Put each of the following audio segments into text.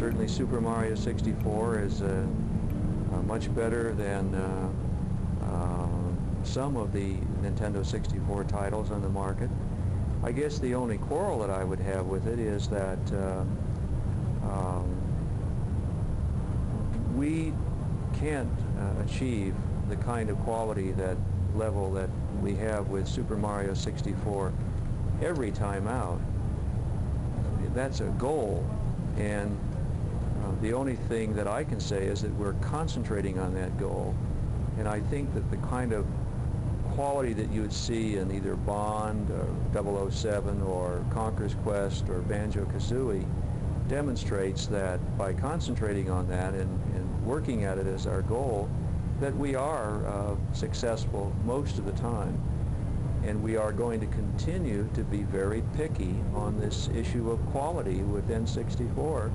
Certainly Super Mario 64 is much better than some of the Nintendo 64 titles on the market. I guess the only quarrel that I would have with it is that we can't achieve the kind of quality, that level that we have with Super Mario 64 every time out. That's a goal, and the only thing that I can say is that we're concentrating on that goal, and I think that the kind of quality that you would see in either Bond or 007 or Conqueror's Quest or Banjo-Kazooie demonstrates that by concentrating on that and working at it as our goal, that we are successful most of the time. And we are going to continue to be very picky on this issue of quality with N64.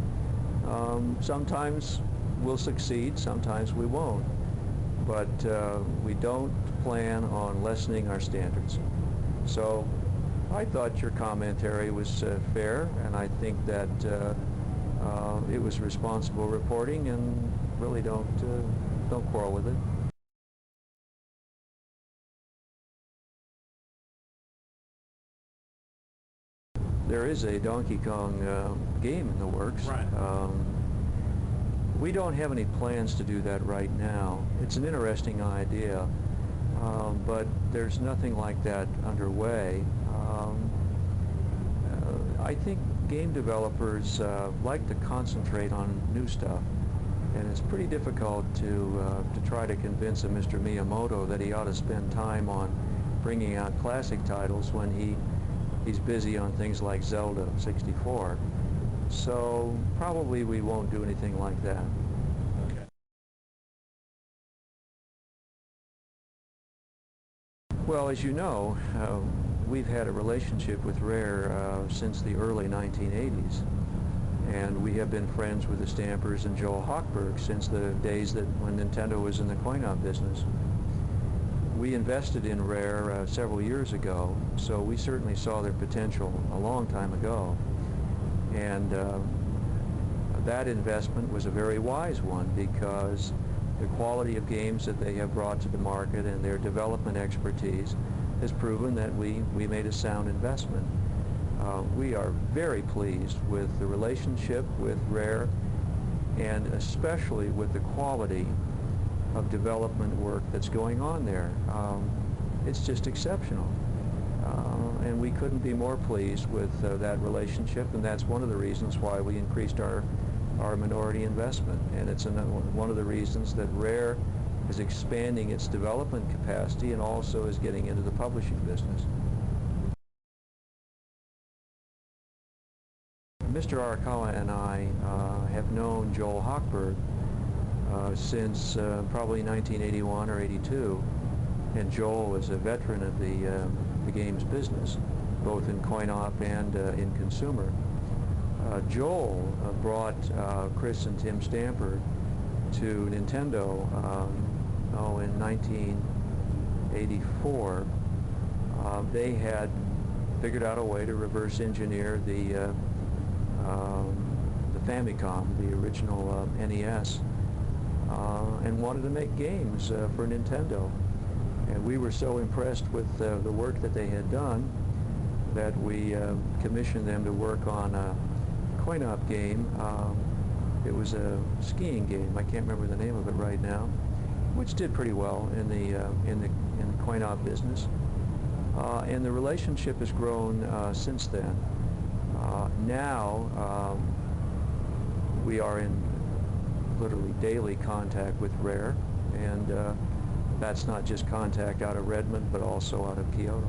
Sometimes we'll succeed, sometimes we won't. But we don't plan on lessening our standards. So I thought your commentary was fair, and I think that it was responsible reporting, and really don't quarrel with it. There is a Donkey Kong game in the works. Right. We don't have any plans to do that right now. It's an interesting idea, but there's nothing like that underway. I think game developers like to concentrate on new stuff, and it's pretty difficult to try to convince a Mr. Miyamoto that he ought to spend time on bringing out classic titles when he's busy on things like Zelda 64. So probably we won't do anything like that. Okay. Well, as you know, we've had a relationship with Rare since the early 1980s. And we have been friends with the Stampers and Joel Hochberg since the days that when Nintendo was in the coin-op business. We invested in Rare several years ago, so we certainly saw their potential a long time ago. And that investment was a very wise one, because the quality of games that they have brought to the market and their development expertise has proven that we made a sound investment. We are very pleased with the relationship with Rare, and especially with the quality of development work that's going on there. It's just exceptional. And we couldn't be more pleased with that relationship, and that's one of the reasons why we increased our minority investment. And it's one of the reasons that Rare is expanding its development capacity and also is getting into the publishing business. Mr. Arakawa and I have known Joel Hochberg since probably 1981 or 82, and Joel is a veteran of the games business, both in coin-op and in consumer. Joel brought Chris and Tim Stamper to Nintendo in 1984. They had figured out a way to reverse engineer the Famicom, the original NES, and wanted to make games for Nintendo. And we were so impressed with the work that they had done that we commissioned them to work on a coin-op game. It was a skiing game. I can't remember the name of it right now, which did pretty well in the coin-op business. And the relationship has grown since then. Now we are in literally daily contact with Rare, and that's not just contact out of Redmond, but also out of Kyoto.